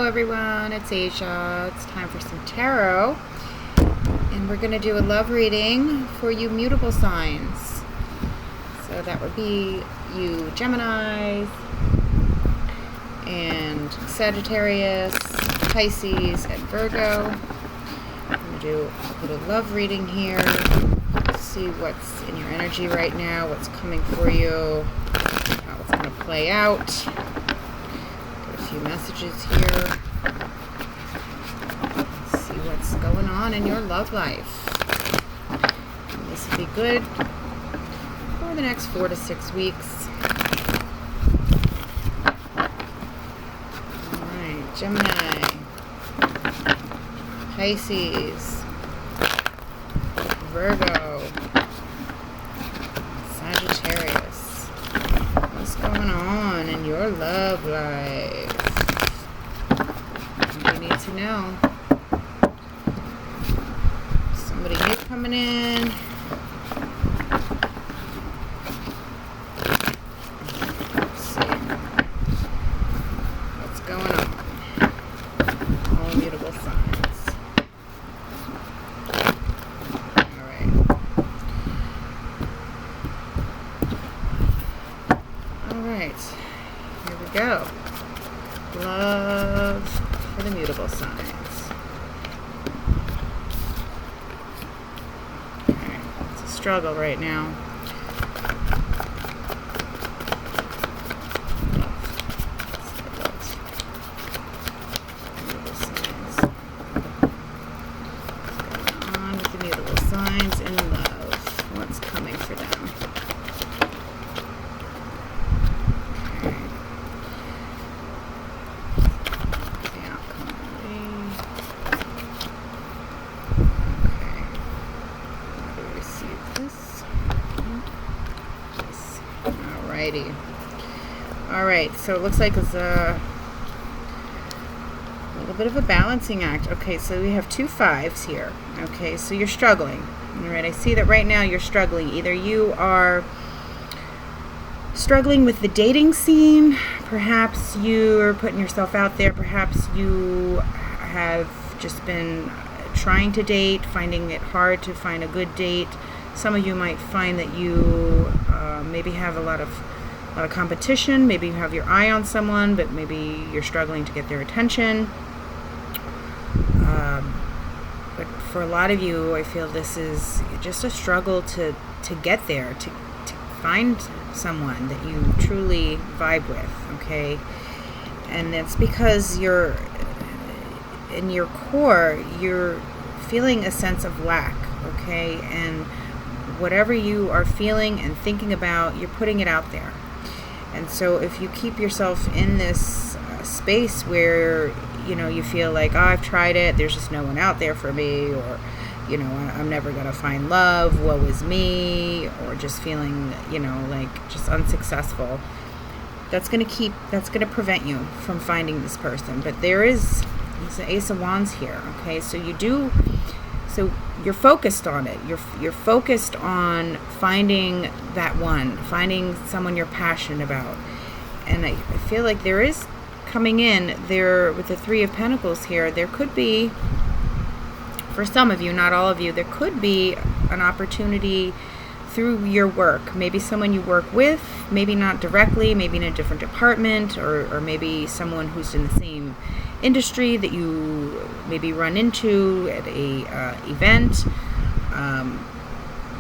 everyone, it's Asia. It's time for some tarot, and we're going to do a love reading for you mutable signs. So that would be you Gemini and Sagittarius, Pisces, and Virgo. I'm going to do a little love reading here. See what's in your energy right now, what's coming for you, how it's going to play out. Got a few messages here. Let's see what's going on in your love life. And this will be good for the next 4 to 6 weeks. Alright, Gemini, Pisces, Virgo, Sagittarius. What's going on in your love life? You need to know. Somebody new coming in. Let's see. What's going on? All mutable signs. Here we go. Love for the mutable signs. Okay. It's a struggle right now. Mutable signs. What's going on with the mutable signs in love? What's coming for them? Alright, so it looks like it's a little bit of a balancing act. Okay, so we have 2 5s here. Okay, so you're struggling. Alright, I see that right now you're struggling. Either you are struggling with the dating scene, perhaps you're putting yourself out there, perhaps you have just been trying to date, finding it hard to find a good date. Some of you might find that you maybe have a lot of competition. Maybe you have your eye on someone, but maybe you're struggling to get their attention. But for a lot of you, I feel this is just a struggle to get there, to find someone that you truly vibe with, okay? And that's because you're, in your core, you're feeling a sense of lack, okay? And whatever you are feeling and thinking about, you're putting it out there. And so if you keep yourself in this space where, you know, you feel like, oh, I've tried it, there's just no one out there for me, or, you know, I'm never going to find love, woe is me, or just feeling, you know, like just unsuccessful, that's going to prevent you from finding this person. But it's an Ace of Wands here, okay? So you're focused on it. You're focused on finding that one, finding someone you're passionate about. And I feel like there is coming in there with the 3 of Pentacles here. There could be, for some of you, not all of you, there could be an opportunity through your work. Maybe someone you work with, maybe not directly, maybe in a different department, or maybe someone who's in the same industry that you maybe run into at a event.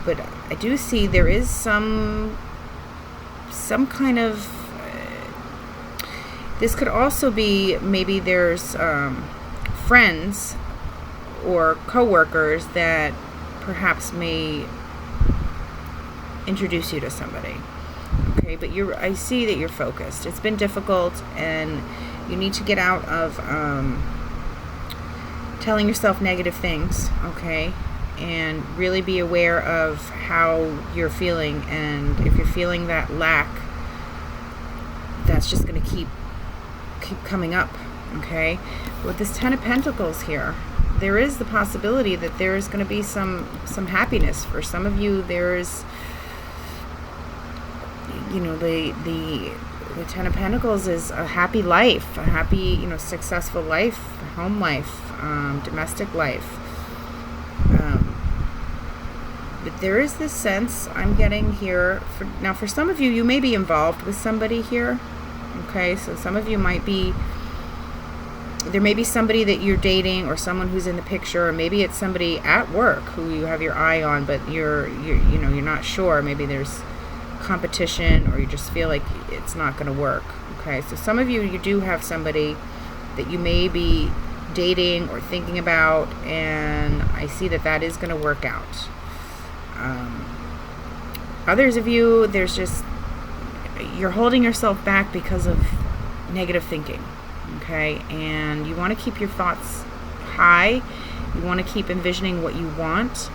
But I do see there is some kind of this could also be, maybe there's friends or co-workers that perhaps may introduce you to somebody, okay? But I see that you're focused. It's been difficult, and you need to get out of telling yourself negative things, okay? And really be aware of how you're feeling. And if you're feeling that lack, that's just going to keep coming up, okay? With this 10 of Pentacles here, there is the possibility that there is going to be some happiness. For some of you, there's, you know, the The Ten of Pentacles is a happy life, a happy, successful life, home life, domestic life. But there is this sense I'm getting here. For some of you, you may be involved with somebody here. Okay, so some of you there may be somebody that you're dating or someone who's in the picture, or maybe it's somebody at work who you have your eye on, but you're not sure. Maybe there's competition, or you just feel like it's not going to work. Okay, so some of you do have somebody that you may be dating or thinking about, and I see that is going to work out. Others of you, you're holding yourself back because of negative thinking, okay? And you want to keep your thoughts high. You want to keep envisioning what you want,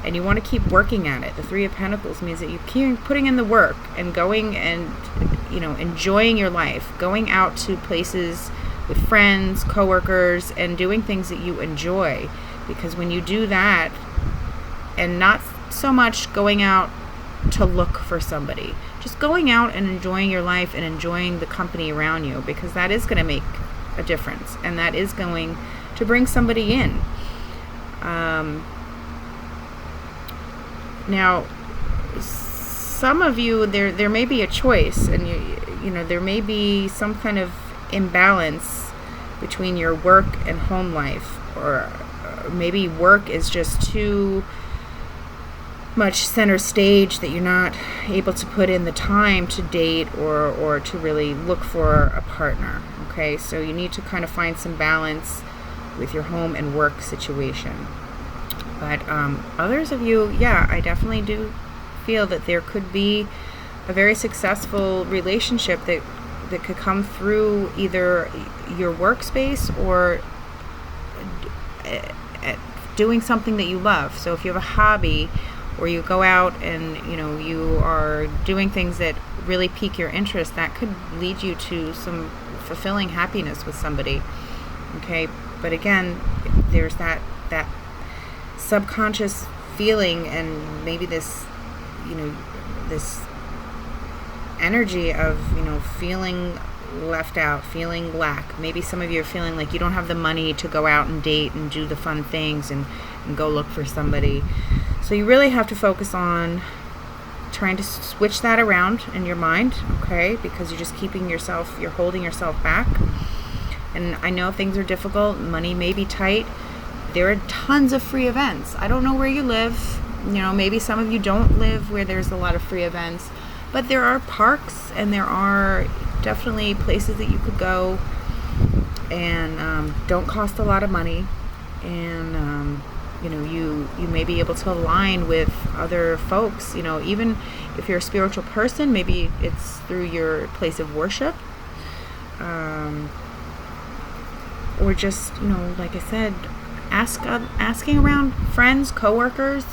and you want to keep working at it. The Three of Pentacles means that you keep putting in the work and going and, enjoying your life, going out to places with friends, coworkers, and doing things that you enjoy. Because when you do that, and not so much going out to look for somebody, just going out and enjoying your life and enjoying the company around you, because that is going to make a difference, and that is going to bring somebody in. Now, some of you, there may be a choice, and there may be some kind of imbalance between your work and home life, or maybe work is just too much center stage that you're not able to put in the time to date or to really look for a partner. Okay, so you need to kind of find some balance with your home and work situation. But others of you, I definitely do feel that there could be a very successful relationship that could come through either your workspace or doing something that you love. So if you have a hobby, or you go out and you are doing things that really pique your interest, that could lead you to some fulfilling happiness with somebody. Okay, but again, there's that subconscious feeling, and maybe this this energy of feeling left out, feeling lack. Maybe some of you are feeling like you don't have the money to go out and date and do the fun things and go look for somebody. So you really have to focus on trying to switch that around in your mind, okay? Because you're holding yourself back. And I know things are difficult, money may be tight. There are tons of free events. I don't know where you live. Maybe some of you don't live where there's a lot of free events, but there are parks, and there are definitely places that you could go, and don't cost a lot of money, and you may be able to align with other folks. Even if you're a spiritual person, maybe it's through your place of worship, or just like I said, asking around friends, coworkers,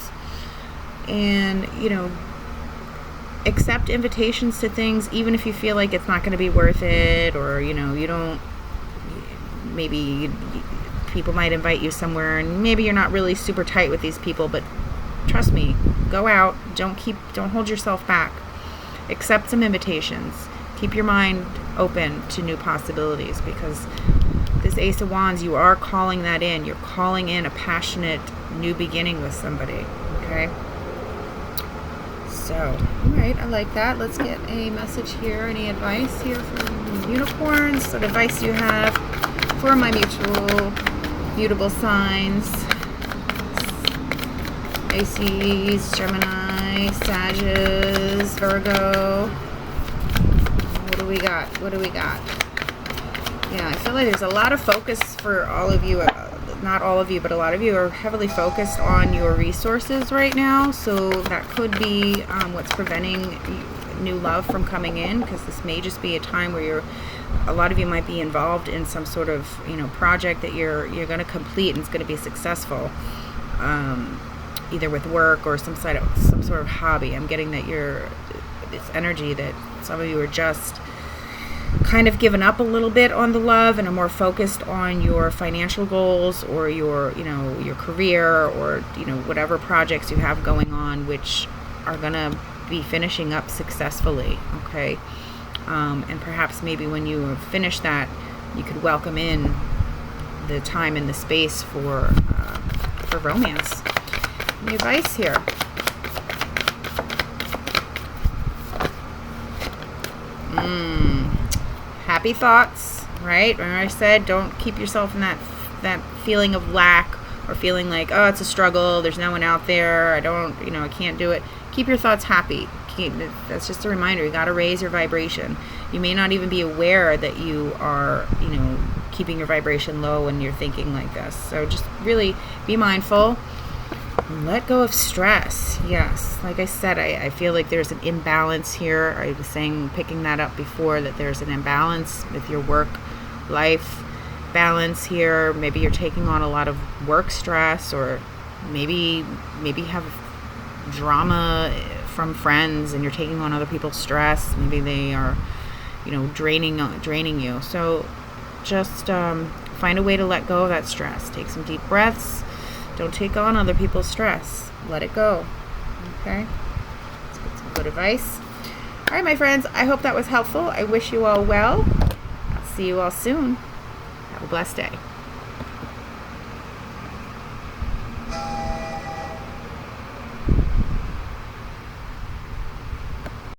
and accept invitations to things, even if you feel like it's not going to be worth it, or maybe people might invite you somewhere and maybe you're not really super tight with these people, but trust me, go out, don't hold yourself back, accept some invitations, keep your mind open to new possibilities, because this Ace of Wands, you are calling that in. You're calling in a passionate new beginning with somebody, okay? So, all right, I like that. Let's get a message here. Any advice here from unicorns? What advice do you have for my mutable signs? Pisces, Gemini, Sagittarius, Virgo. What do we got? Yeah, I feel like there's a lot of focus for all of you. Not all of you, but a lot of you are heavily focused on your resources right now. So that could be what's preventing new love from coming in, because this may just be a time where a lot of you might be involved in some sort of project that you're going to complete, and it's going to be successful, either with work or some sort of hobby. I'm getting that this energy that some of you are just kind of given up a little bit on the love and are more focused on your financial goals, or your career, or whatever projects you have going on, which are gonna be finishing up successfully. Okay, And perhaps maybe when you have finished that, you could welcome in the time and the space for romance. Any advice here? Happy thoughts, right? Remember I said, don't keep yourself in that feeling of lack, or feeling like, oh, it's a struggle, there's no one out there, I can't do it. Keep your thoughts happy. That's just a reminder. You got to raise your vibration. You may not even be aware that you are, keeping your vibration low when you're thinking like this. So just really be mindful. Let go of stress. Yes. Like I said, I feel like there's an imbalance here. I was picking that up before, that there's an imbalance with your work-life balance here. Maybe you're taking on a lot of work stress, or maybe have drama from friends and you're taking on other people's stress. Maybe they are, draining you. So just find a way to let go of that stress. Take some deep breaths. Don't take on other people's stress. Let it go. Okay? Let's get some good advice. All right, my friends. I hope that was helpful. I wish you all well. I'll see you all soon. Have a blessed day.